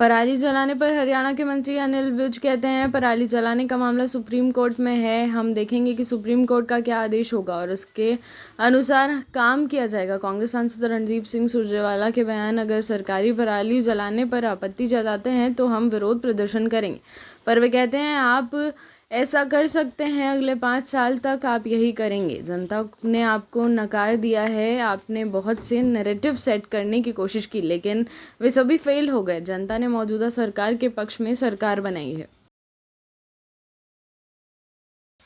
पराली जलाने पर हरियाणा के मंत्री अनिल विज कहते हैं, पराली जलाने का मामला सुप्रीम कोर्ट में है। हम देखेंगे कि सुप्रीम कोर्ट का क्या आदेश होगा और उसके अनुसार काम किया जाएगा। कांग्रेस सांसद रणदीप सिंह सुरजेवाला के बयान, अगर सरकारी पराली जलाने पर आपत्ति जताते हैं तो हम विरोध प्रदर्शन करेंगे। पर वे कहते हैं, आप ऐसा कर सकते हैं, अगले 5 साल तक आप यही करेंगे। जनता ने आपको नकार दिया है। आपने बहुत से नैरेटिव सेट करने की कोशिश की, लेकिन वे सभी फेल हो गए। जनता ने मौजूदा सरकार के पक्ष में सरकार बनाई है।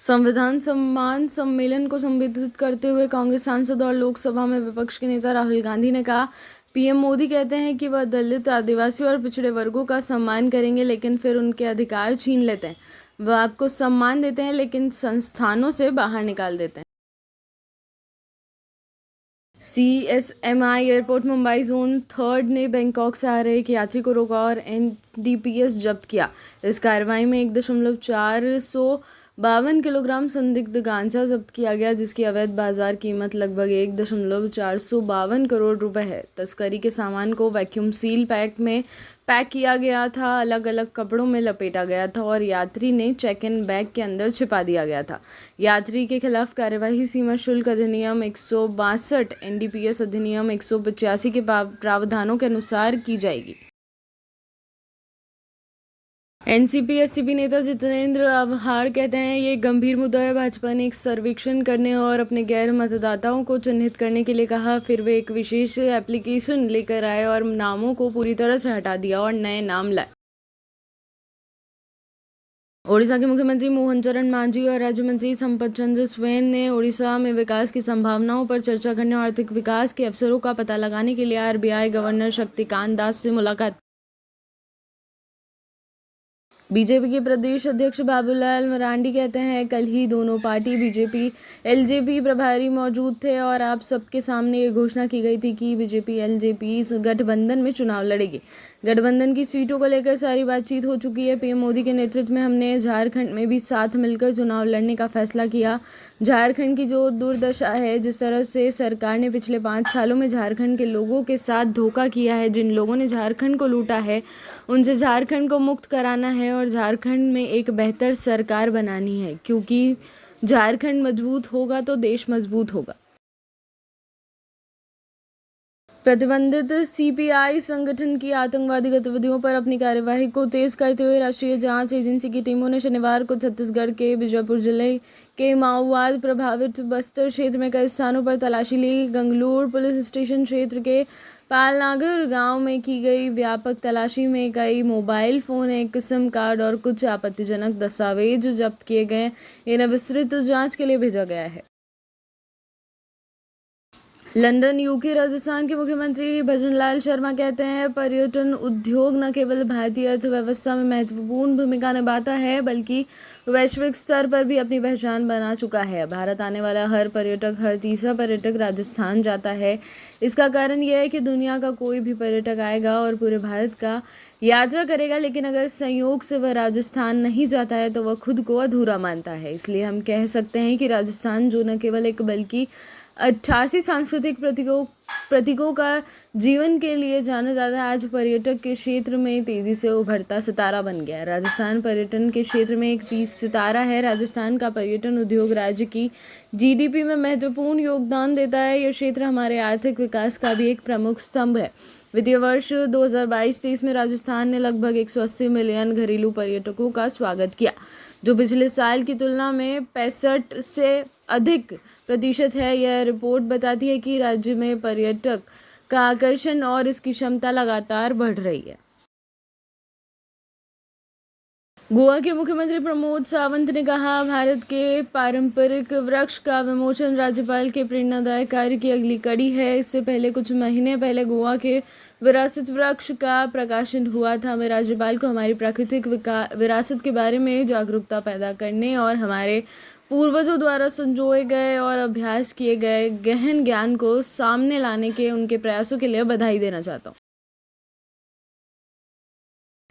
संविधान सम्मान सम्मेलन को संबोधित करते हुए कांग्रेस सांसद और लोकसभा में विपक्ष के नेता राहुल गांधी ने कहा, पीएम मोदी कहते हैं कि वह दलित, आदिवासी और पिछड़े वर्गों का सम्मान करेंगे, लेकिन फिर उनके अधिकार छीन लेते हैं। वह आपको सम्मान देते हैं, लेकिन संस्थानों से बाहर निकाल देते हैं। CSMI एयरपोर्ट मुंबई जोन 3 ने बैंकॉक से आ रहे एक यात्री को रोका और NDPS जब्त किया। इस कार्रवाई में 1,452 किलोग्राम संदिग्ध गांजा जब्त किया गया, जिसकी अवैध बाजार कीमत लगभग 1,452 करोड़ रुपए है। तस्करी के सामान को वैक्यूम सील पैक किया गया था, अलग अलग कपड़ों में लपेटा गया था और यात्री ने चेक इन बैग के अंदर छिपा दिया गया था। यात्री के खिलाफ कार्यवाही सीमा शुल्क अधिनियम 162, NDPS अधिनियम 185 के प्रावधानों के अनुसार की जाएगी। NCP-SCP नेता जितेंद्र आव्हाड कहते हैं, ये गंभीर मुद्दा है। भाजपा ने एक सर्वेक्षण करने और अपने गैर मतदाताओं को चिन्हित करने के लिए कहा, फिर वे एक विशेष एप्लीकेशन लेकर आए और नामों को पूरी तरह से हटा दिया और नए नाम लाए। ओडिशा के मुख्यमंत्री मोहन चरण मांझी और राज्य मंत्री संपत चंद्र स्वैन ने ओडिशा में विकास की संभावनाओं पर चर्चा करने और आर्थिक विकास के अवसरों का पता लगाने के लिए RBI गवर्नर शक्तिकांत दास से मुलाकात। बीजेपी के प्रदेश अध्यक्ष बाबूलाल मरांडी कहते हैं, कल ही दोनों पार्टी बीजेपी LJP प्रभारी मौजूद थे और आप सबके सामने ये घोषणा की गई थी कि बीजेपी LJP गठबंधन में चुनाव लड़ेगी। गठबंधन की सीटों को लेकर सारी बातचीत हो चुकी है। पीएम मोदी के नेतृत्व में हमने झारखंड में भी साथ मिलकर चुनाव लड़ने का फैसला किया। झारखंड की जो दुर्दशा है, जिस तरह से सरकार ने पिछले 5 सालों में झारखंड के लोगों के साथ धोखा किया है, जिन लोगों ने झारखंड को लूटा है, उनसे झारखंड को मुक्त कराना है और झारखंड में एक बेहतर सरकार बनानी है, क्योंकि झारखंड मजबूत होगा तो देश मजबूत होगा। प्रतिबंधित CPI संगठन की आतंकवादी गतिविधियों पर अपनी कार्यवाही को तेज करते हुए राष्ट्रीय जांच एजेंसी की टीमों ने शनिवार को छत्तीसगढ़ के बीजापुर जिले के माओवाद प्रभावित बस्तर क्षेत्र में कई स्थानों पर तलाशी ली। गंगलूर पुलिस स्टेशन क्षेत्र के पालनागर गांव में की गई व्यापक तलाशी में कई मोबाइल फोन, एक सिम कार्ड और कुछ आपत्तिजनक दस्तावेज जब्त किए गए। इन्हें विस्तृत जांच के लिए भेजा गया है। लंदन UK राजस्थान के मुख्यमंत्री भजनलाल शर्मा कहते हैं, पर्यटन उद्योग न केवल भारतीय अर्थव्यवस्था में महत्वपूर्ण भूमिका निभाता है, बल्कि वैश्विक स्तर पर भी अपनी पहचान बना चुका है। भारत आने वाला हर तीसरा पर्यटक राजस्थान जाता है। इसका कारण यह है कि दुनिया का कोई भी पर्यटक आएगा और पूरे भारत का यात्रा करेगा, लेकिन अगर संयोग से वह राजस्थान नहीं जाता है तो वह खुद को अधूरा मानता है। इसलिए हम कह सकते हैं कि राजस्थान, जो न केवल एक बल्कि 88 सांस्कृतिक प्रतीकों का जीवन के लिए जाना जाता है, आज पर्यटक के क्षेत्र में तेजी से उभरता सितारा बन गया है। राजस्थान पर्यटन के क्षेत्र में एक 30 सितारा है। राजस्थान का पर्यटन उद्योग राज्य की GDP में महत्वपूर्ण योगदान देता है। यह क्षेत्र हमारे आर्थिक विकास का भी एक प्रमुख स्तंभ है। वित्तीय वर्ष 2022-23 में राजस्थान ने लगभग 180 मिलियन घरेलू पर्यटकों का स्वागत किया, जो पिछले साल की तुलना में 65 से अधिक प्रतिशत है। यह रिपोर्ट बताती है कि राज्य में पर्यटक का आकर्षण और इसकी क्षमता लगातार बढ़ रही है। गोवा के मुख्यमंत्री प्रमोद सावंत ने कहा, भारत के पारंपरिक वृक्ष का विमोचन राज्यपाल के प्रेरणादायक कार्य की अगली कड़ी है। इससे पहले कुछ महीने पहले गोवा के विरासत वृक्ष का प्रकाशन हुआ था। हमें राज्यपाल को हमारी प्राकृतिक विरासत के बारे में जागरूकता पैदा करने और हमारे पूर्वजों द्वारा संजोए गए और अभ्यास किए गए गहन ज्ञान को सामने लाने के उनके प्रयासों के लिए बधाई देना चाहता हूँ।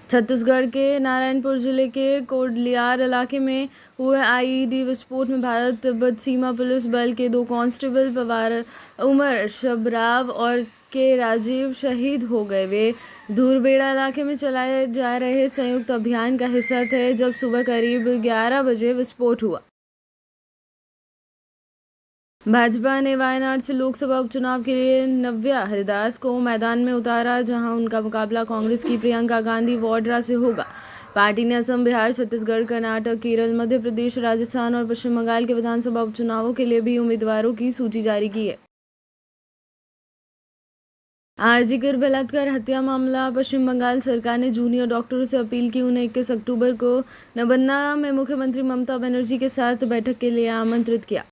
छत्तीसगढ़ के नारायणपुर जिले के कोडलियार इलाके में हुए आईईडी विस्फोट में भारत तिब्बत सीमा पुलिस बल के 2 कांस्टेबल पवार उमर शबराव और के राजीव शहीद हो गए। वे धूरबेड़ा इलाके में चलाए जा रहे संयुक्त अभियान का हिस्सा थे जब सुबह करीब 11 बजे विस्फोट हुआ। भाजपा ने वायनाड से लोकसभा उपचुनाव के लिए नव्या हरिदास को मैदान में उतारा, जहां उनका मुकाबला कांग्रेस की प्रियंका गांधी वाड्रा से होगा। पार्टी ने असम, बिहार, छत्तीसगढ़, कर्नाटक, केरल, मध्य प्रदेश, राजस्थान और पश्चिम बंगाल के विधानसभा उपचुनावों के लिए भी उम्मीदवारों की सूची जारी की है। आरजीकर बलात्कार हत्या मामला: पश्चिम बंगाल सरकार ने जूनियर डॉक्टरों से अपील की उन्हें 21 अक्टूबर को नबन्ना में मुख्यमंत्री ममता बनर्जी के साथ बैठक के लिए आमंत्रित किया।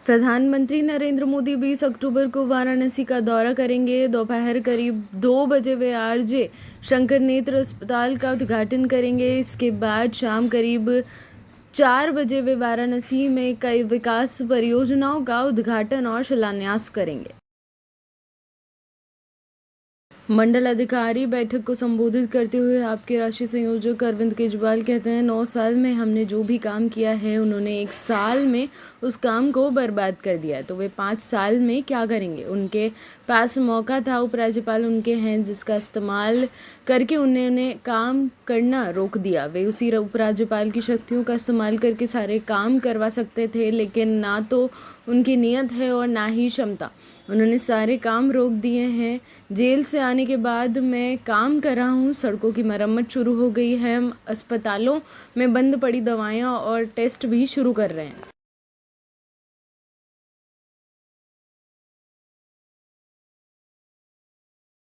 प्रधानमंत्री नरेंद्र मोदी 20 अक्टूबर को वाराणसी का दौरा करेंगे। दोपहर करीब 2 बजे वे आरजे शंकर नेत्र अस्पताल का उद्घाटन करेंगे। इसके बाद शाम करीब 4 बजे वे वाराणसी में कई विकास परियोजनाओं का उद्घाटन और शिलान्यास करेंगे। मंडल अधिकारी बैठक को संबोधित करते हुए आपके राष्ट्रीय संयोजक अरविंद केजरीवाल कहते हैं, 9 साल में हमने जो भी काम किया है उन्होंने 1 साल में उस काम को बर्बाद कर दिया है, तो वे 5 साल में क्या करेंगे। उनके पास मौका था, उपराज्यपाल उनके हैं जिसका इस्तेमाल करके उन्होंने काम करना रोक दिया। वे उसी उपराज्यपाल की शक्तियों का इस्तेमाल करके सारे काम करवा सकते थे, लेकिन ना तो उनकी नीयत है और ना ही क्षमता। उन्होंने सारे काम रोक दिए हैं। जेल से आने के बाद मैं काम कर रहा हूँ, सड़कों की मरम्मत शुरू हो गई है, हम अस्पतालों में बंद पड़ी दवाएं और टेस्ट भी शुरू कर रहे हैं।